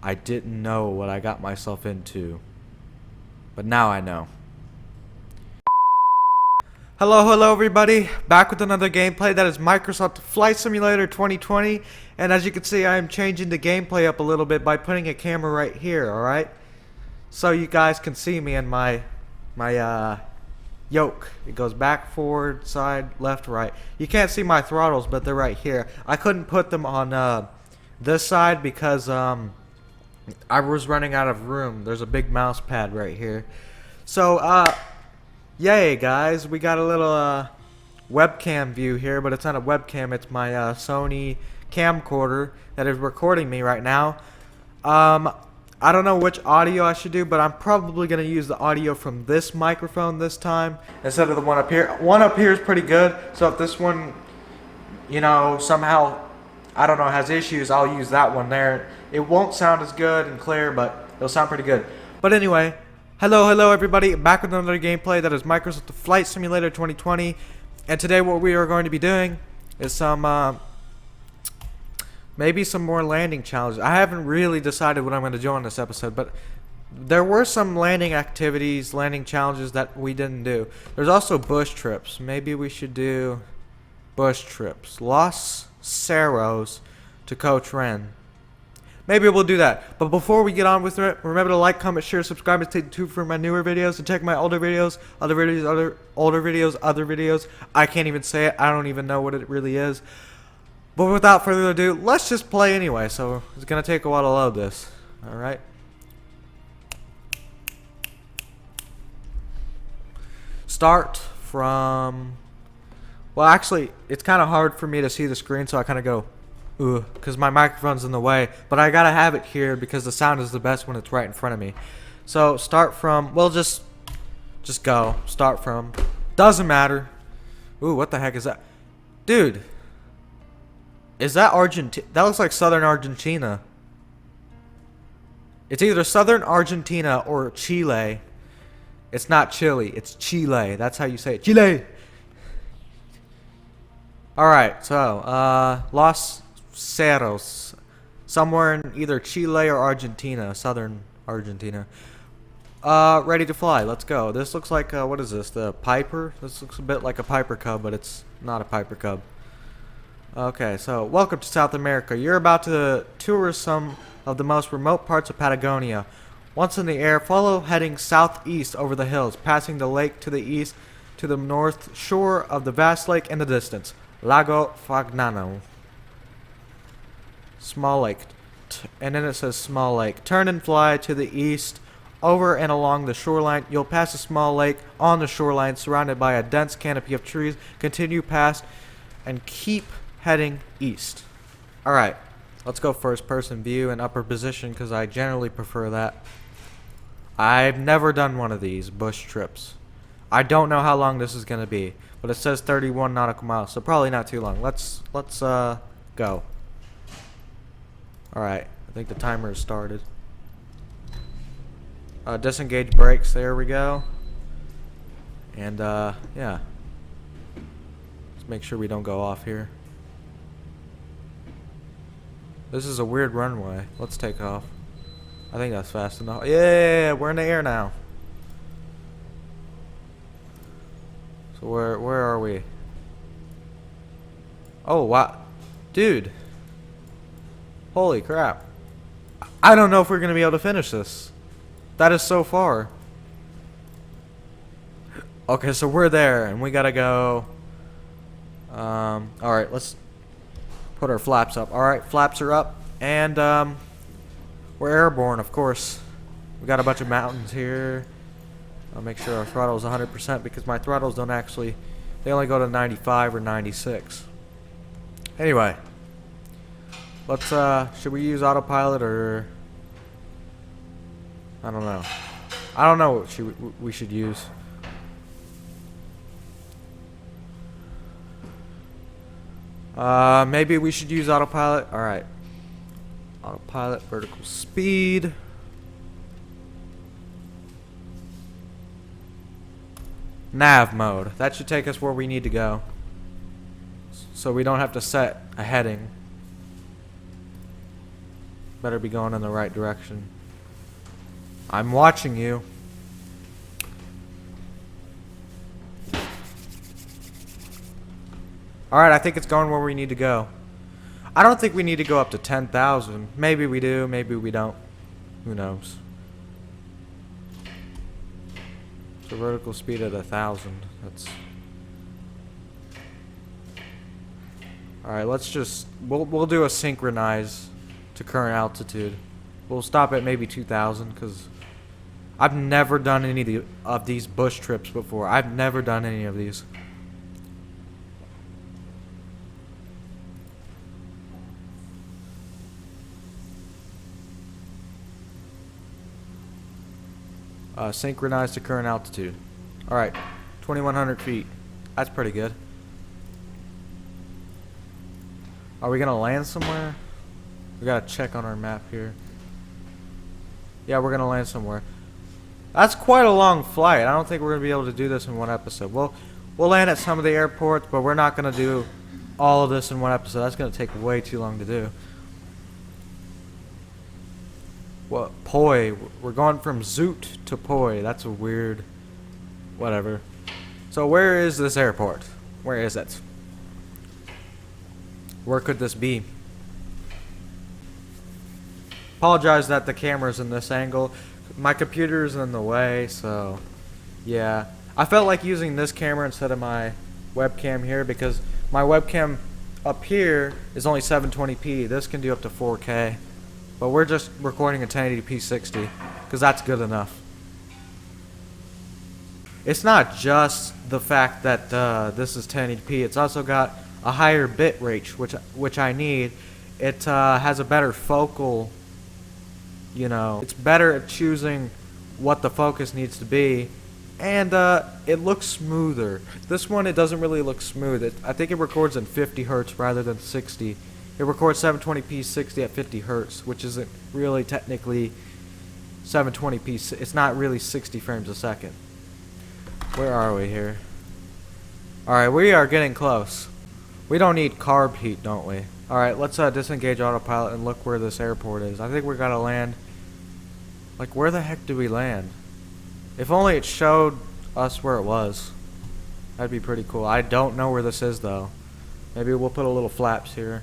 I didn't know what I got myself into. But now I know. Hello everybody. Back with another gameplay. That is Microsoft Flight Simulator 2020. And as you can see, I am changing the gameplay up a little bit by putting a camera right here, alright? So you guys can see me in my yoke. It goes back, forward, side, left, right. You can't see my throttles, but they're right here. I couldn't put them on this side because I was running out of room. There's a big mouse pad right here. So yay guys, we got a little webcam view here, but it's not a webcam, it's my Sony camcorder that is recording me right now. I don't know which audio I should do, but I'm probably going to use the audio from this microphone this time instead of the one up here. One up here is pretty good, so if this one, you know, somehow, I don't know, has issues, I'll use that one there. It won't sound as good and clear, but it'll sound pretty good. But anyway, hello everybody, back with another gameplay. That is Microsoft Flight Simulator 2020, and today what we are going to be doing is some maybe some more landing challenges. I haven't really decided what I'm going to do on this episode, but there were some landing activities, landing challenges that we didn't do. There's also bush trips. Maybe we should do bush trips. Los Cerros to Coach Ren. Maybe we'll do that. But before we get on with it, remember to like, comment, share, subscribe, and stay tuned for my newer videos. And check my older videos, other videos. I can't even say it. I don't even know what it really is. But without further ado, let's just play anyway. So it's going to take a while to load this. Alright. Start from... Well, actually, it's kind of hard for me to see the screen, so I kind of go, because my microphone's in the way. But I got to have it here because the sound is the best when it's right in front of me. So start from... Well, just go. Start from... Doesn't matter. Ooh, what the heck is that? Dude. Is that Argentina? That looks like southern Argentina. It's either southern Argentina or Chile. It's not Chile, it's Chile. That's how you say it. Chile! Alright, so, Los Cerros. Somewhere in either Chile or Argentina. Southern Argentina. Ready to fly. Let's go. This looks like, what is this? The Piper? This looks a bit like a Piper Cub, but it's not a Piper Cub. Okay, so welcome to South America. You're about to tour some of the most remote parts of Patagonia. Once in the air, follow heading southeast over the hills, passing the lake to the east to the north shore of the vast lake in the distance. Lago Fagnano. Small lake. And then it says small lake. Turn and fly to the east, over and along the shoreline. You'll pass a small lake on the shoreline surrounded by a dense canopy of trees. Continue past and keep heading east. Alright, let's go first person view and upper position because I generally prefer that. I've never done one of these bush trips. I don't know how long this is going to be, but it says 31 nautical miles, so probably not too long. Let's go. Alright, I think the timer has started. Disengage brakes, there we go. And yeah. Let's make sure we don't go off here. This is a weird runway. Let's take off. I think that's fast enough. Yeah, we're in the air now. So where are we? Oh, wow. Dude. Holy crap. I don't know if we're going to be able to finish this. That is so far. Okay, so we're there and we got to go. Alright, let's put our flaps up. Alright, flaps are up. And, we're airborne, of course. We got a bunch of mountains here. I'll make sure our throttle is 100% because my throttles don't actually... They only go to 95 or 96. Anyway. Let's, should we use autopilot or... I don't know. I don't know what we should use. Maybe we should use autopilot. Alright. Autopilot, vertical speed. Nav mode. That should take us where we need to go. So we don't have to set a heading. better be going in the right direction. I'm watching you. Alright, I think it's going where we need to go. I don't think we need to go up to 10,000. Maybe we do, maybe we don't. Who knows? So vertical speed at 1,000. That's... Alright, let's just... We'll do a synchronize to current altitude. We'll stop at maybe 2,000 because I've never done any of these bush trips before. I've never done any of these. Synchronize to current altitude. Alright, 2,100 feet. That's pretty good. Are we gonna land somewhere? We gotta check on our map here. Yeah, we're gonna land somewhere. That's quite a long flight. I don't think we're gonna be able to do this in one episode. We'll land at some of the airports, but we're not gonna do all of this in one episode. That's gonna take way too long to do. What? Poi. We're going from Zoot to Poi. That's a weird... Whatever. So where is this airport? Where is it? Where could this be? Apologize that the camera's in this angle. My computer's in the way, so... Yeah. I felt like using this camera instead of my webcam here because my webcam up here is only 720p. This can do up to 4K. But we're just recording a 1080p 60 because that's good enough. It's not just the fact that this is 1080p. It's also got a higher bit rate, which I need. It has a better focal. You know, it's better at choosing what the focus needs to be, and it looks smoother. This one, it doesn't really look smooth. I think it records in 50 hertz rather than 60. It records 720p 60 at 50 hertz, which isn't really technically 720p. It's not really 60 frames a second. Where are we here? Alright, we are getting close. We don't need carb heat, don't we? Alright, let's disengage autopilot and look where this airport is. I think we gotta land. Like, where the heck do we land? If only it showed us where it was. That'd be pretty cool. I don't know where this is, though. Maybe we'll put a little flaps here.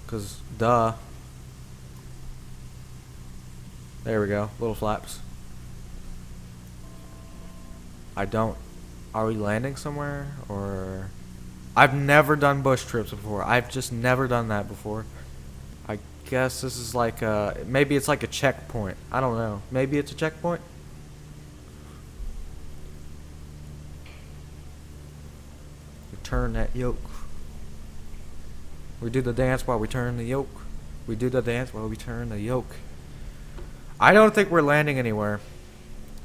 Because, duh. There we go. Little flaps. I don't... Are we landing somewhere? Or... I've never done bush trips before. I've just never done that before. I guess this is like a... Maybe it's like a checkpoint. I don't know. Maybe it's a checkpoint? Turn that yoke. We do the dance while we turn the yoke. We do the dance while we turn the yoke. I don't think we're landing anywhere.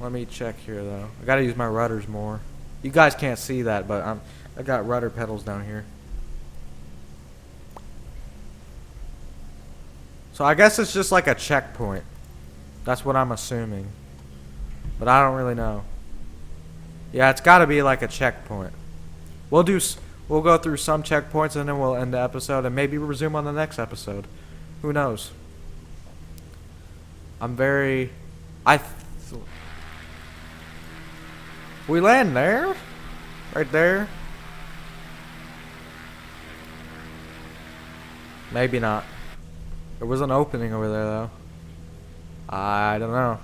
Let me check here, though. I gotta use my rudders more. You guys can't see that, but I got rudder pedals down here. So I guess it's just like a checkpoint. That's what I'm assuming. But I don't really know. Yeah, it's gotta be like a checkpoint. We'll go through some checkpoints and then we'll end the episode and maybe resume on the next episode. Who knows? We land there? Right there? Maybe not. There was an opening over there though. I don't know.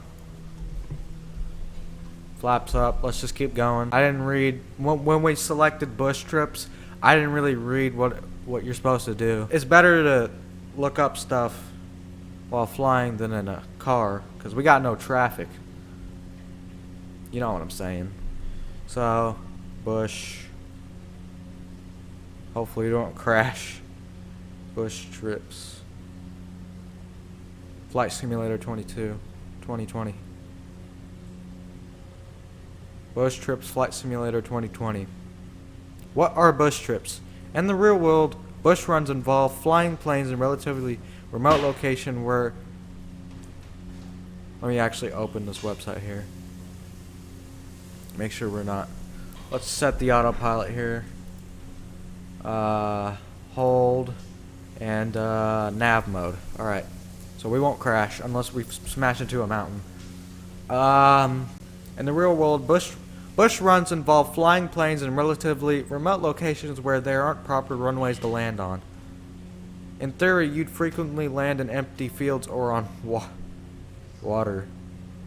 Flaps up. Let's just keep going. I didn't read when we selected bush trips. I didn't really read what you're supposed to do. It's better to look up stuff while flying than in a car because we got no traffic. You know what I'm saying. So, bush. Hopefully you don't crash. Bush trips. Flight Simulator 2020. Bush trips, Flight Simulator 2020. What are bush trips? In the real world, bush runs involve flying planes in relatively remote location where... Let me actually open this website here. Make sure we're not... Let's set the autopilot here. Hold and nav mode. Alright. so we won't crash unless we smash into a mountain. In the real world, bush runs involve flying planes in relatively remote locations where there aren't proper runways to land on. In theory, you'd frequently land in empty fields or on water.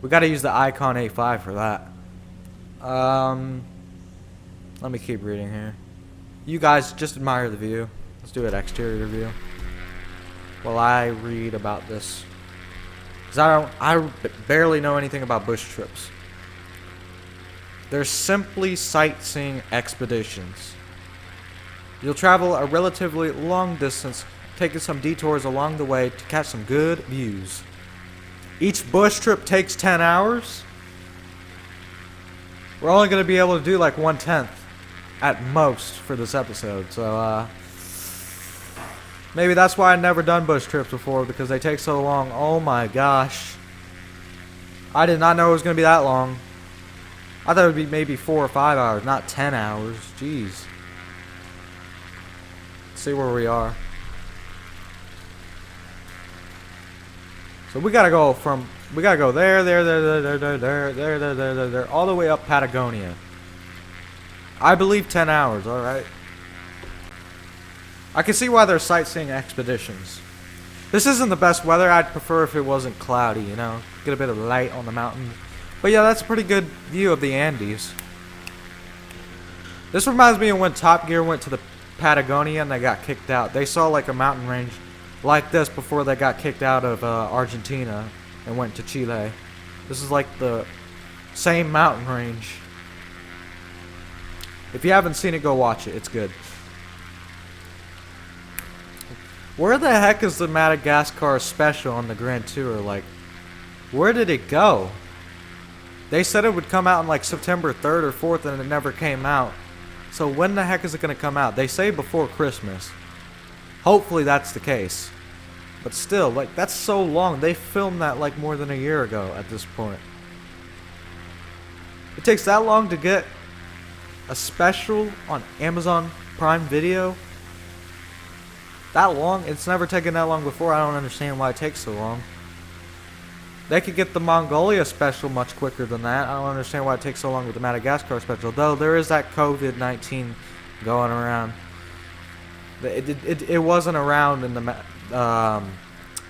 We gotta use the Icon A5 for that. Let me keep reading here. You guys just admire the view. Let's do an exterior view while I read about this. Cause I barely know anything about bush trips. They're simply sightseeing expeditions. You'll travel a relatively long distance, taking some detours along the way to catch some good views. Each bush trip takes 10 hours. We're only going to be able to do like 1/10 at most for this episode. So, maybe that's why I've never done bush trips before, because they take so long. Oh my gosh. I did not know it was going to be that long. I thought it would be maybe 4 or 5 hours, not 10 hours. Jeez. Let's see where we are. So we gotta go there, all the way up Patagonia. I believe 10 hours, alright. I can see why they're sightseeing expeditions. This isn't the best weather. I'd prefer if it wasn't cloudy, you know. Get a bit of light on the mountain. But yeah, that's a pretty good view of the Andes. This reminds me of when Top Gear went to the Patagonia and they got kicked out. They saw like a mountain range like this before they got kicked out of Argentina and went to Chile. This is like the same mountain range. If you haven't seen it, go watch it. It's good. Where the heck is the Madagascar special on the Grand Tour? Like, where did it go? They said it would come out on like September 3rd or 4th and it never came out. So when the heck is it going to come out? They say before Christmas. Hopefully that's the case. But still, like, that's so long. They filmed that like more than a year ago at this point. It takes that long to get a special on Amazon Prime Video? That long? It's never taken that long before. I don't understand why it takes so long. They could get the Mongolia special much quicker than that. I don't understand why it takes so long with the Madagascar special. Though there is that COVID-19 going around. It wasn't around in the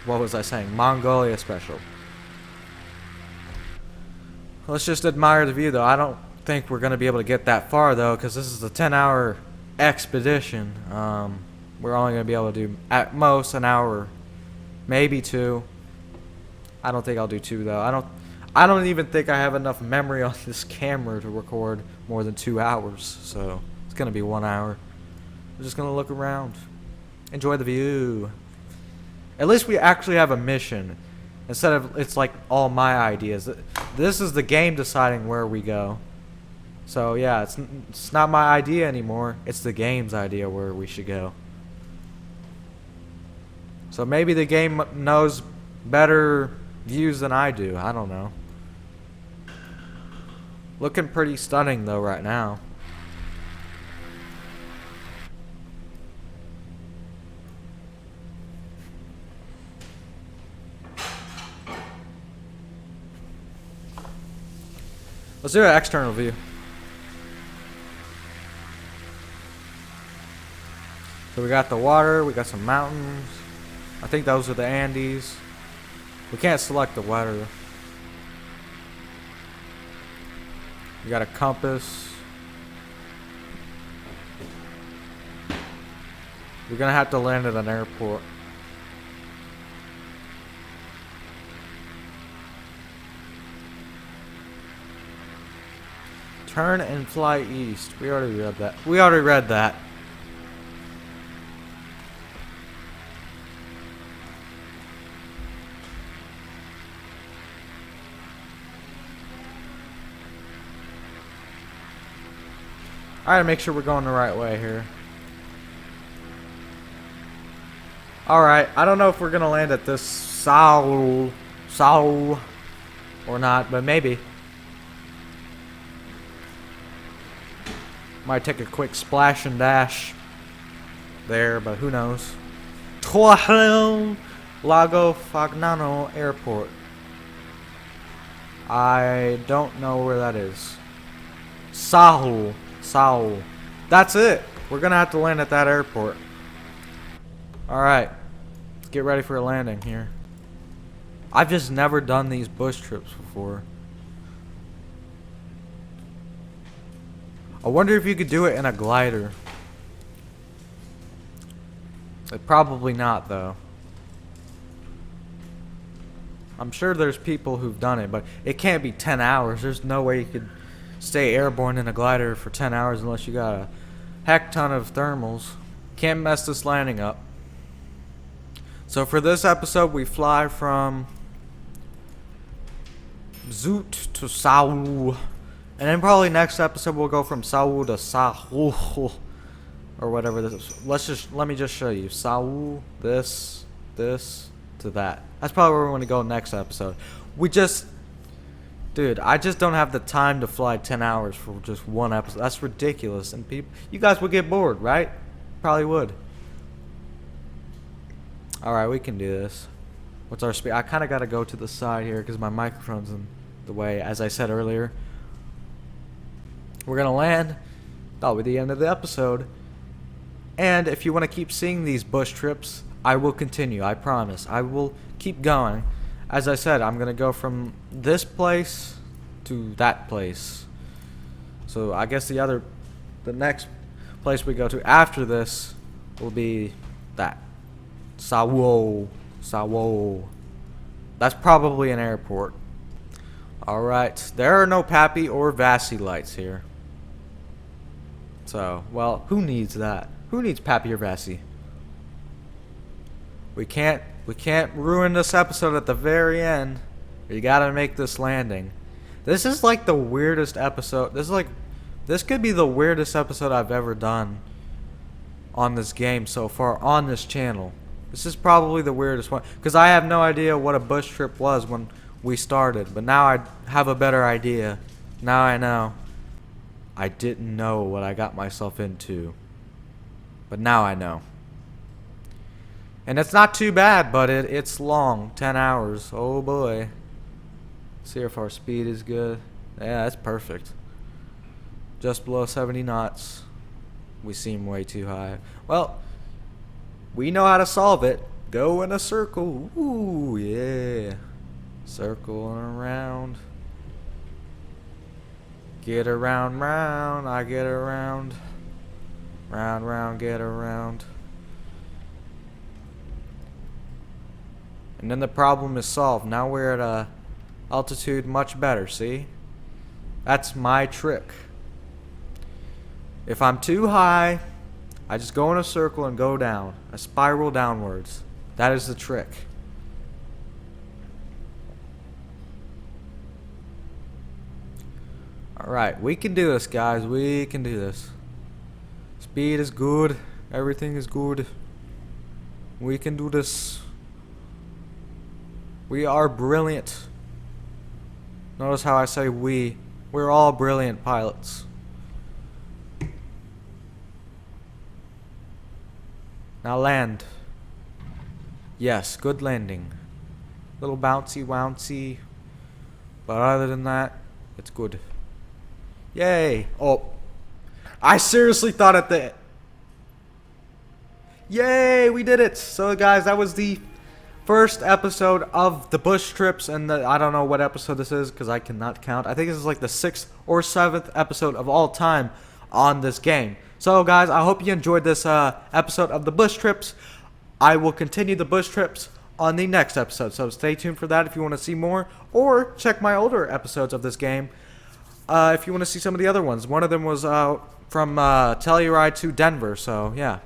what was I saying? Mongolia special. Let's just admire the view, though. I don't think we're gonna be able to get that far, though, because this is a 10-hour expedition. We're only gonna be able to do at most an hour, maybe 2. I don't think I'll do 2 though. I don't even think I have enough memory on this camera to record more than 2 hours. So it's gonna be 1 hour. We're just gonna look around, enjoy the view. At least we actually have a mission, instead of it's like all my ideas. This is the game deciding where we go. So yeah, it's not my idea anymore. It's the game's idea where we should go. So maybe the game knows better views than I do. I don't know. Looking pretty stunning though right now. Let's do an external view. So we got the water, we got some mountains. I think those are the Andes. We can't select the weather. We got a compass. We're gonna have to land at an airport. Turn and fly east. We already read that. Alright, make sure we're going the right way here. Alright, I don't know if we're gonna land at this Sao or not, but maybe. Might take a quick splash and dash there, but who knows. Lago Fagnano Airport. I don't know where that is. Sahul. Sahul. That's it. We're gonna have to land at that airport. Alright. Let's get ready for a landing here. I've just never done these bush trips before. I wonder if you could do it in a glider. Probably not, though. I'm sure there's people who've done it, but it can't be 10 hours. There's no way you could stay airborne in a glider for 10 hours unless you got a heck ton of thermals. Can't mess this landing up. So for this episode, we fly from Zoot to Saul. And then probably next episode we'll go from Saul to Sahul. Or whatever this is. Let me just show you. Saul, this to that. That's probably where we're gonna go next episode. Dude, I just don't have the time to fly 10 hours for just one episode. That's ridiculous. And you guys would get bored, right? Probably would. Alright, we can do this. What's our speed? I kind of got to go to the side here because my microphone's in the way, as I said earlier. We're going to land. That'll be the end of the episode. And if you want to keep seeing these bush trips, I will continue. I promise. I will keep going. As I said, I'm going to go from this place to that place. So I guess the next place we go to after this will be that. Sawo. That's probably an airport. Alright. There are no Pappy or Vassy lights here. So, well, who needs that? Who needs Pappy or Vassy? We can't ruin this episode at the very end. You gotta make this landing. This is like the weirdest episode. This could be the weirdest episode I've ever done on this game so far on this channel. This is probably the weirdest one because I have no idea what a bush trip was when we started, but now I have a better idea. Now I know. I didn't know what I got myself into, but now I know. And it's not too bad, but it's long. 10 hours. Oh boy. See if our speed is good. Yeah, that's perfect. Just below 70 knots. We seem way too high. Well, we know how to solve it. Go in a circle. Ooh, yeah. Circle and around. Get around, round. I get around. Round, round, get around. And then the problem is solved. Now we're at a altitude much better, see? That's my trick. If I'm too high, I just go in a circle and go down. I spiral downwards. That is the trick. Alright, we can do this, guys. We can do this. Speed is good. Everything is good. We can do this. We are brilliant. Notice how I say we. We're all brilliant pilots. Now land. Yes, good landing. Little bouncy wouncy. But other than that, it's good. Yay. Oh. I seriously thought at the... Yay, we did it. So guys, that was the first episode of the bush trips, and I don't know what episode this is because I cannot count. I think this is like the 6th or 7th episode of all time on this game. So guys, I hope you enjoyed this episode of the bush trips. I will continue the bush trips on the next episode, so stay tuned for that if you want to see more, or check my older episodes of this game if you want to see some of the other ones. One of them was from Telluride to Denver, so yeah.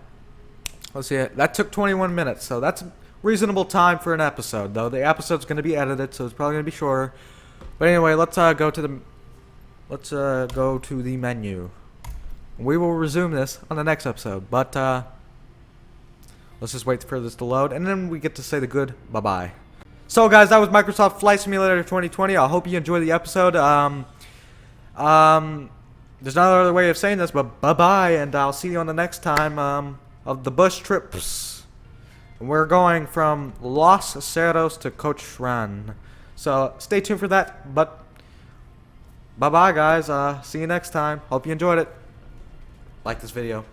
Let's see, that took 21 minutes, so that's reasonable time for an episode, though the episode's going to be edited, so it's probably going to be shorter. But anyway, let's go to the menu. We will resume this on the next episode, but let's just wait for this to load, and then we get to say the good bye-bye. So guys, that was Microsoft Flight Simulator 2020. I hope you enjoyed the episode. There's no other way of saying this, but bye-bye, and I'll see you on the next time of the bush trips. We're going from Los Cerros to Cochran. So stay tuned for that. But bye bye, guys. See you next time. Hope you enjoyed it. Like this video.